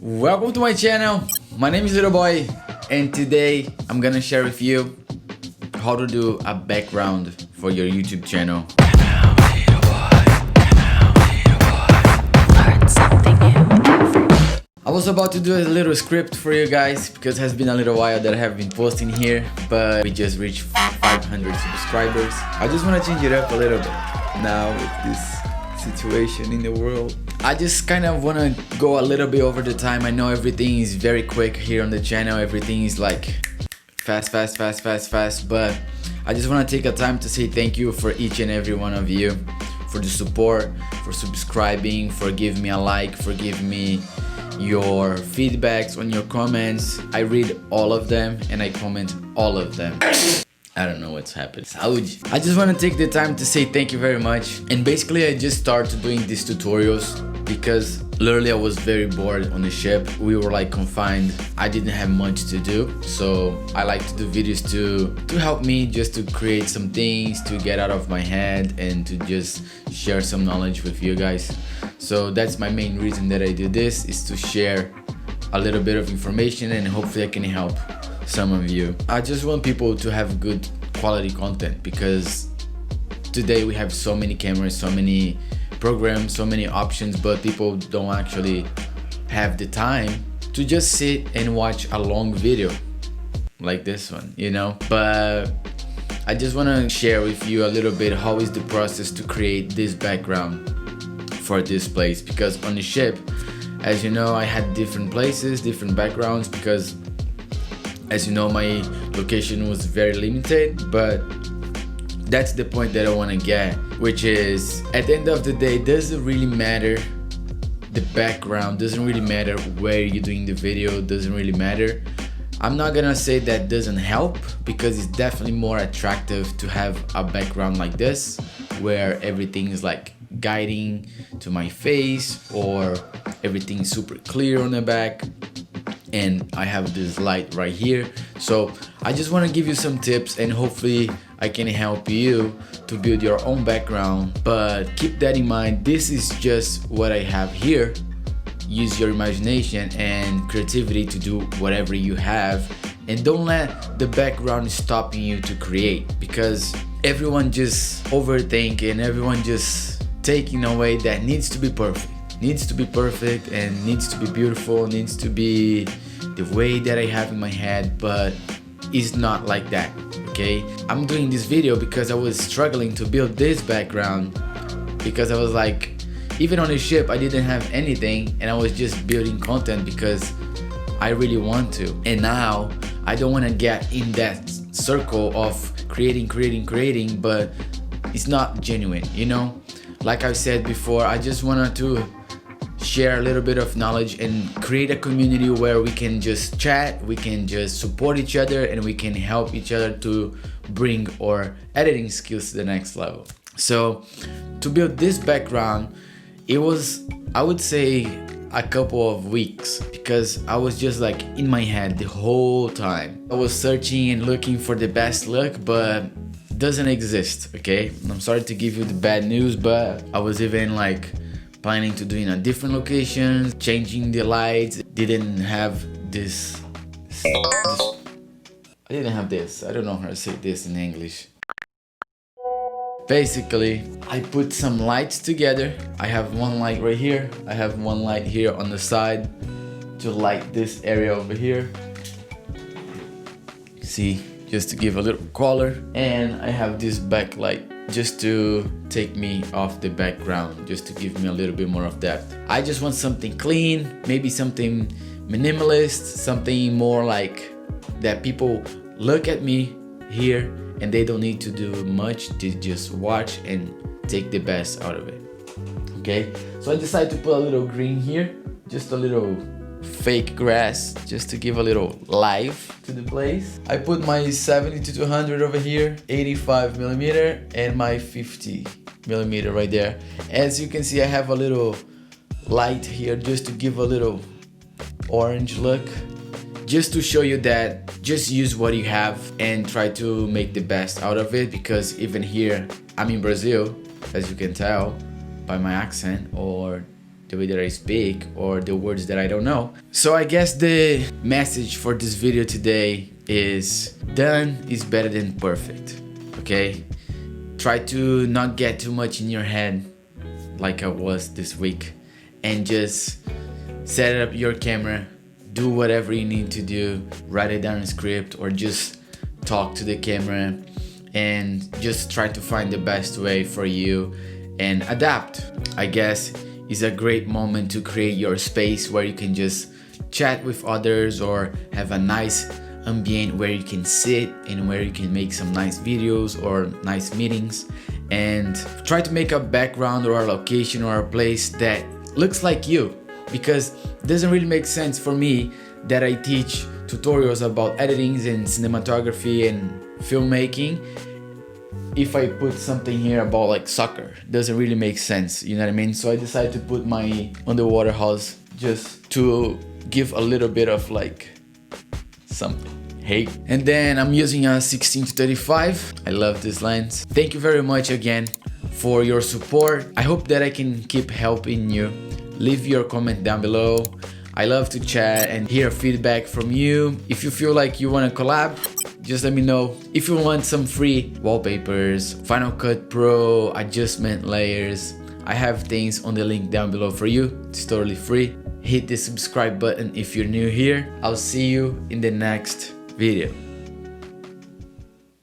Welcome to my channel. My name is Little Boy, and today I'm gonna share with you how to do a background for your YouTube channel. I was about to do a little script for you guys because it has been a little while that I have been posting here, but we just reached 500 subscribers. I just want to change it up a little bit now with this situation in the world. I just kind of want to go a little bit over the time. I know everything is very quick here on the channel. Everything is like fast, but I just want to take a time to say thank you for each and every one of you, for the support, for subscribing, for giving me a like, for giving me your feedbacks on your comments. I read all of them and I comment all of them. I don't know what's happened. I just want to take the time to say thank you very much. And basically I just started doing these tutorials because literally I was very bored on the ship. We were like confined. I didn't have much to do, so I like to do videos to help me just to create some things, to get out of my head and to just share some knowledge with you guys. So that's my main reason that I do this, is to share a little bit of information and hopefully I can help some of you. I just want people to have good quality content because today we have so many cameras, so many programs, so many options, but people don't actually have the time to just sit and watch a long video like this one, you know. But I just want to share with you a little bit how is the process to create this background for this place, because on the ship, as you know, I had different places, different backgrounds, because as you know, my location was very limited. But that's the point that I want to get, which is at the end of the day, doesn't really matter the background, doesn't really matter where you're doing the video, doesn't really matter. I'm not gonna say that doesn't help, because it's definitely more attractive to have a background like this where everything is like guiding to my face, or everything is super clear on the back, and I have this light right here. So I just want to give you some tips and hopefully I can help you to build your own background. But keep that in mind, this is just what I have here. Use your imagination and creativity to do whatever you have, and don't let the background stopping you to create, because everyone just overthink and everyone just taking away that needs to be perfect. Needs to be perfect and needs to be beautiful, needs to be the way that I have in my head, but it's not like that, okay? I'm doing this video because I was struggling to build this background, because I was like, even on the ship I didn't have anything and I was just building content because I really want to. And now I don't want to get in that circle of creating, but it's not genuine, you know? Like I said before, I just wanted to share a little bit of knowledge and create a community where we can just chat, we can just support each other, and we can help each other to bring our editing skills to the next level. So to build this background, it was, I would say, a couple of weeks, because I was just like in my head the whole time. I was searching and looking for the best look, but doesn't exist, okay? I'm sorry to give you the bad news, but I was even like planning to do in a different location, changing the lights. Didn't have this. I didn't have this. I don't know how to say this in English. Basically, I put some lights together. I have one light right here. I have one light here on the side to light this area over here. See, just to give a little color. And I have this backlight just to take me off the background, just to give me a little bit more of depth. I just want something clean, maybe something minimalist, something more like that people look at me here and they don't need to do much, they just watch and take the best out of it. Okay, so I decided to put a little green here, just a little fake grass, just to give a little life to the place. I put my 70 to 200 over here, 85mm, and my 50mm right there. As you can see, I have a little light here just to give a little orange look, just to show you that just use what you have and try to make the best out of it, because even here I'm in Brazil, as you can tell by my accent, or the way that I speak or the words that I don't know. So I guess the message for this video today is done is better than perfect, okay? Try to not get too much in your head like I was this week, and just set up your camera, do whatever you need to do, write it down in a script or just talk to the camera, and just try to find the best way for you and adapt. I guess it's a great moment to create your space where you can just chat with others or have a nice ambient where you can sit and where you can make some nice videos or nice meetings, and try to make a background or a location or a place that looks like you, because it doesn't really make sense for me that I teach tutorials about editing and cinematography and filmmaking if I put something here about like soccer. Doesn't really make sense, you know what I mean? So I decided to put my underwater house just to give a little bit of like some hate. And then I'm using a 16-35. I love this lens. Thank you very much again for your support. I hope that I can keep helping you. Leave your comment down below. I love to chat and hear feedback from you. If you feel like you want to collab, just let me know. If you want some free wallpapers, Final Cut Pro, adjustment layers, I have things on the link down below for you. It's totally free. Hit the subscribe button if you're new here. I'll see you in the next video.